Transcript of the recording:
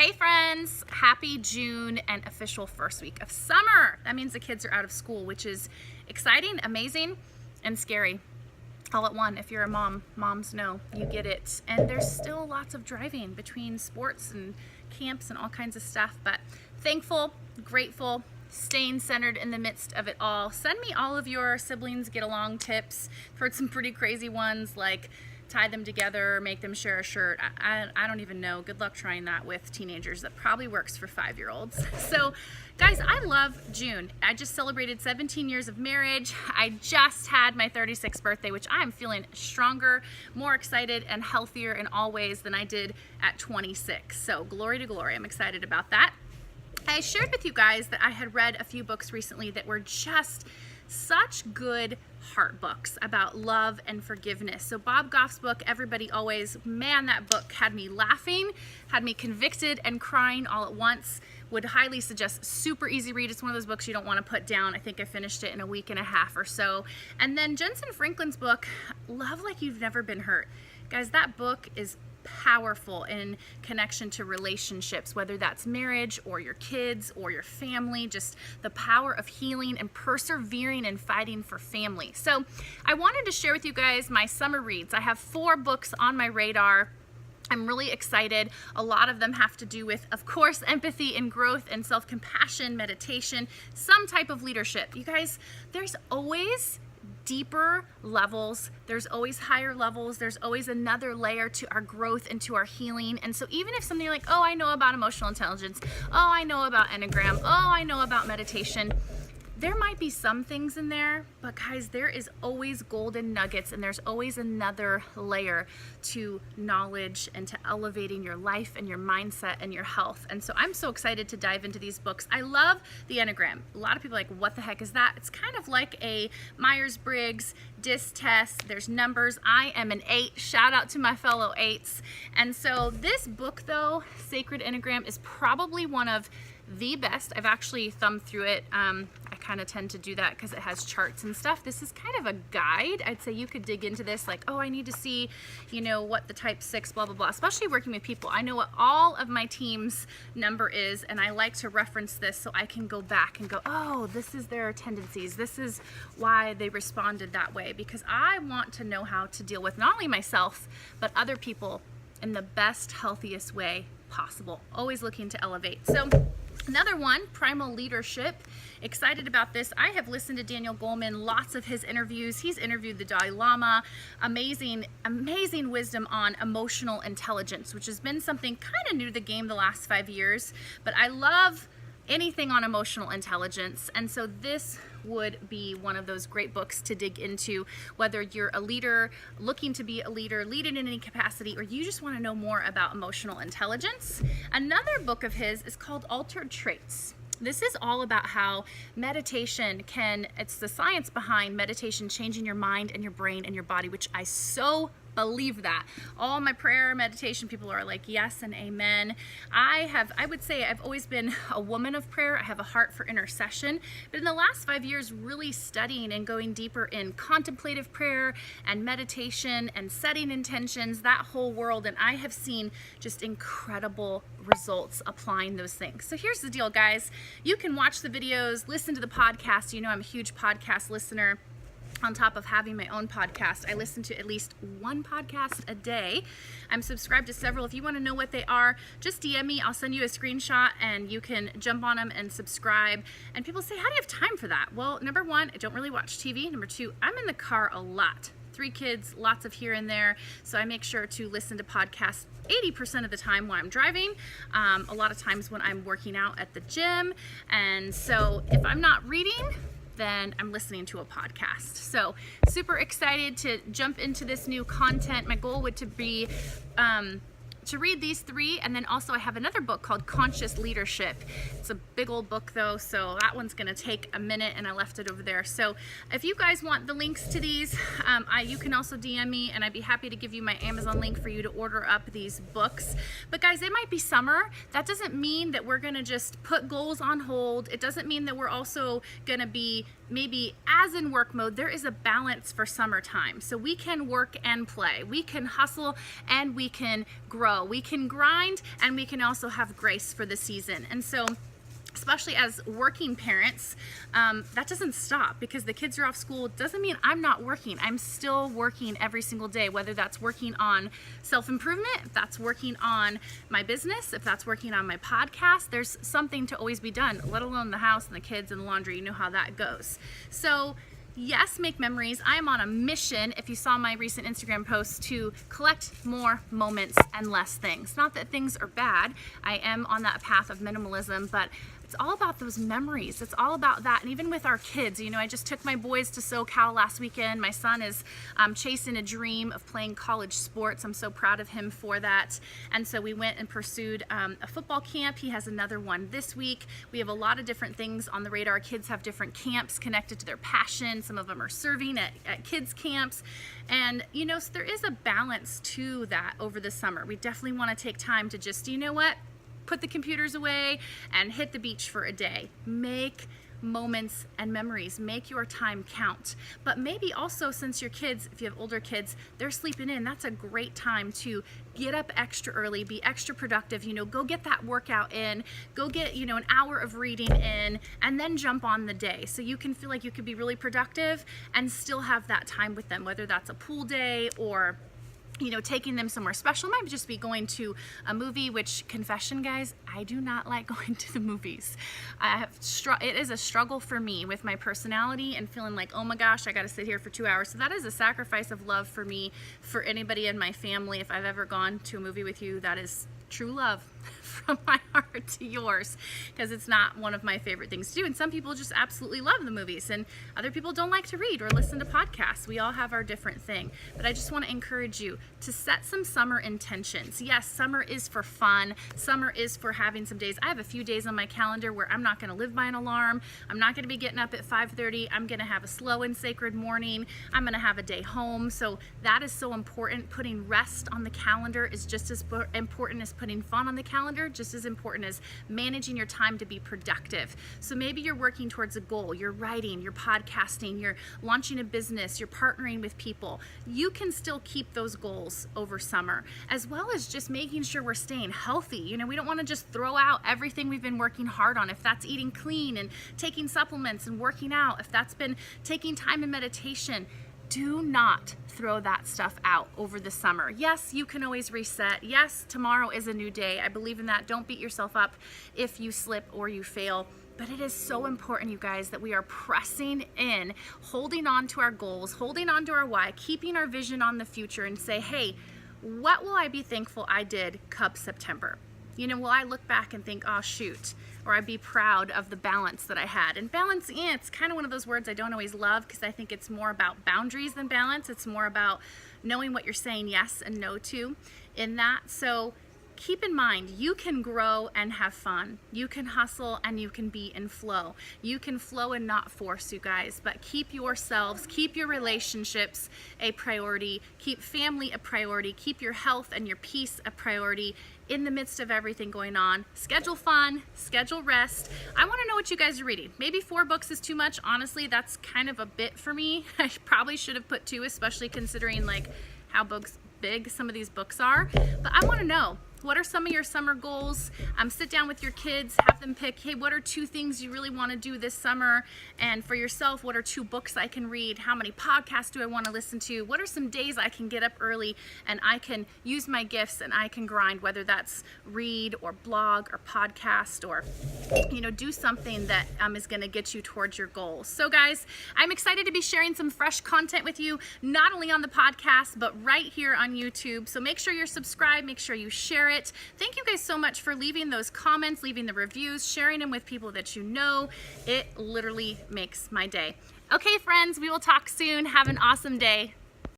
Hey friends, happy June and official first week of summer. That means the kids are out of school, which is exciting, amazing, and scary all at one. If you're a mom, moms know, you get it. And there's still lots of driving between sports and camps and all kinds of stuff, but thankful, grateful, staying centered in the midst of it all. Send me all of your siblings get along tips. I've heard some pretty crazy ones like tie them together, make them share a shirt. I don't even know. Good luck trying that with teenagers. That probably works for 5-year-olds. So guys, I love June. I just celebrated 17 years of marriage. I just had my 36th birthday, which I'm feeling stronger, more excited, and healthier in all ways than I did at 26. So glory to glory. I'm excited about that. I shared with you guys that I had read a few books recently that were just such good heart books about love and forgiveness. So Bob Goff's book, Everybody Always, man, that book had me laughing, had me convicted and crying all at once. Would highly suggest, super easy read. It's one of those books you don't want to put down. I think I finished it in a week and a half or so. And then Jensen Franklin's book, Love Like You've Never Been Hurt. Guys, that book is powerful in connection to relationships, whether that's marriage or your kids or your family, just the power of healing and persevering and fighting for family. So I wanted to share with you guys my summer reads. I have 4 books on my radar. I'm really excited. A lot of them have to do with, of course, empathy and growth and self-compassion, meditation, some type of leadership. You guys, there's always deeper levels, there's always higher levels, there's always another layer to our growth and to our healing. And so even if something like, oh, I know about emotional intelligence, oh, I know about Enneagram, oh, I know about meditation, there might be some things in there, but guys, there is always golden nuggets, and there's always another layer to knowledge and to elevating your life and your mindset and your health. And so I'm so excited to dive into these books. I love the Enneagram. A lot of people are like, what the heck is that? It's kind of like a Myers-Briggs DISC test. There's numbers. I am an 8. Shout out to my fellow 8s. And so this book, though, Sacred Enneagram, is probably one of the best. I've actually thumbed through it. I kind of tend to do that because it has charts and stuff. This is kind of a guide. I'd say you could dig into this like, oh, I need to see, you know, what the type 6, blah, blah, blah, especially working with people. I know what all of my team's number is, and I like to reference this so I can go back and go, oh, this is their tendencies. This is why they responded that way, because I want to know how to deal with not only myself, but other people in the best, healthiest way possible. Always looking to elevate. So another one, Primal Leadership. Excited about this. I have listened to Daniel Goleman, lots of his interviews. He's interviewed the Dalai Lama. Amazing, amazing wisdom on emotional intelligence, which has been something kind of new to the game the last 5 years. But I love anything on emotional intelligence, and so this would be one of those great books to dig into, whether you're a leader, looking to be a leader, leading in any capacity, or you just want to know more about emotional intelligence. Another book of his is called Altered Traits. This is all about how meditation it's the science behind meditation changing your mind and your brain and your body, which I so believe that. All my prayer meditation people are like, yes and amen. I would say I've always been a woman of prayer. I have a heart for intercession, but in the last 5 years, really studying and going deeper in contemplative prayer and meditation and setting intentions, that whole world. And I have seen just incredible results applying those things. So here's the deal, guys. You can watch the videos, listen to the podcast. You know, I'm a huge podcast listener. On top of having my own podcast, I listen to at least 1 podcast a day. I'm subscribed to several. If you want to know what they are, just DM me. I'll send you a screenshot and you can jump on them and subscribe. And people say, how do you have time for that? Well, number 1, I don't really watch TV. Number 2, I'm in the car a lot. 3 kids, lots of here and there. So I make sure to listen to podcasts 80% of the time when I'm driving, a lot of times when I'm working out at the gym. And so if I'm not reading, then I'm listening to a podcast. So super excited to jump into this new content. My goal would to be to read these 3, and then also I have another book called Conscious Leadership. It's a big old book though, so that one's gonna take a minute, and I left it over there. So if you guys want the links to these, you can also DM me, and I'd be happy to give you my Amazon link for you to order up these books. But guys, it might be summer. That doesn't mean that we're gonna just put goals on hold. It doesn't mean that we're also gonna be maybe as in work mode. There is a balance for summertime. So we can work and play. We can hustle and we can grow grow, we can grind, and we can also have grace for the season. And so, especially as working parents, that doesn't stop because the kids are off school. It doesn't mean I'm not working. I'm still working every single day, whether that's working on self-improvement, if that's working on my business, if that's working on my podcast. There's something to always be done, let alone the house and the kids and the laundry. You know how that goes. So yes, make memories. I am on a mission, if you saw my recent Instagram post, to collect more moments and less things. Not that things are bad. I am on that path of minimalism, but it's all about those memories. It's all about that. And even with our kids, you know, I just took my boys to SoCal last weekend. My son is chasing a dream of playing college sports. I'm so proud of him for that. And so we went and pursued a football camp. He has another one this week. We have a lot of different things on the radar. Kids have different camps connected to their passion. Some of them are serving at kids camps. And, you know, so there is a balance to that over the summer. We definitely want to take time to just, you know what? Put the computers away and hit the beach for a day. Make moments and memories. Make your time count. But maybe also, since your kids, if you have older kids, they're sleeping in, that's a great time to get up extra early, be extra productive, you know, go get that workout in, go get, you know, an hour of reading in, and then jump on the day. So you can feel like you could be really productive and still have that time with them, whether that's a pool day or, you know, taking them somewhere special. It might just be going to a movie, which, confession guys, I do not like going to the movies. It is a struggle for me with my personality and feeling like, oh my gosh, I got to sit here for 2 hours. So that is a sacrifice of love for me, for anybody in my family. If I've ever gone to a movie with you, that is true love from my heart to yours, because it's not one of my favorite things to do. And some people just absolutely love the movies, and other people don't like to read or listen to podcasts. We all have our different thing. But I just want to encourage you to set some summer intentions. Yes, summer is for fun. Summer is for having some days. I have a few days on my calendar where I'm not going to live by an alarm. I'm not going to be getting up at 5:30. I'm going to have a slow and sacred morning. I'm going to have a day home. So that is so important. Putting rest on the calendar is just as important as putting fun on the calendar, just as important as managing your time to be productive. So maybe you're working towards a goal, you're writing, you're podcasting, you're launching a business, you're partnering with people. You can still keep those goals over summer, as well as just making sure we're staying healthy. You know, we don't want to just throw out everything we've been working hard on. If that's eating clean and taking supplements and working out, if that's been taking time in meditation, do not throw that stuff out over the summer. Yes, you can always reset. Yes, tomorrow is a new day. I believe in that. Don't beat yourself up if you slip or you fail. But it is so important, you guys, that we are pressing in, holding on to our goals, holding on to our why, keeping our vision on the future, and say, hey, what will I be thankful I did come September? You know, will I look back and think, oh, shoot, or I'd be proud of the balance that I had? And balance, it's kind of one of those words I don't always love, because I think it's more about boundaries than balance. It's more about knowing what you're saying yes and no to in that. So keep in mind, you can grow and have fun. You can hustle and you can be in flow. You can flow and not force, you guys, but keep yourselves, keep your relationships a priority, keep family a priority, keep your health and your peace a priority in the midst of everything going on. Schedule fun, schedule rest. I want to know what you guys are reading. Maybe 4 books is too much. Honestly, that's kind of a bit for me. I probably should have put 2, especially considering like how big some of these books are. But I want to know, what are some of your summer goals? Sit down with your kids, have them pick, hey, what are 2 things you really want to do this summer? And for yourself, what are 2 books I can read? How many podcasts do I want to listen to? What are some days I can get up early and I can use my gifts and I can grind, whether that's read or blog or podcast or, you know, do something that is going to get you towards your goals. So guys, I'm excited to be sharing some fresh content with you, not only on the podcast, but right here on YouTube. So make sure you're subscribed, make sure you share it. Thank you guys so much for leaving those comments, leaving the reviews, sharing them with people that you know. It literally makes my day. Okay, friends, we will talk soon. Have an awesome day.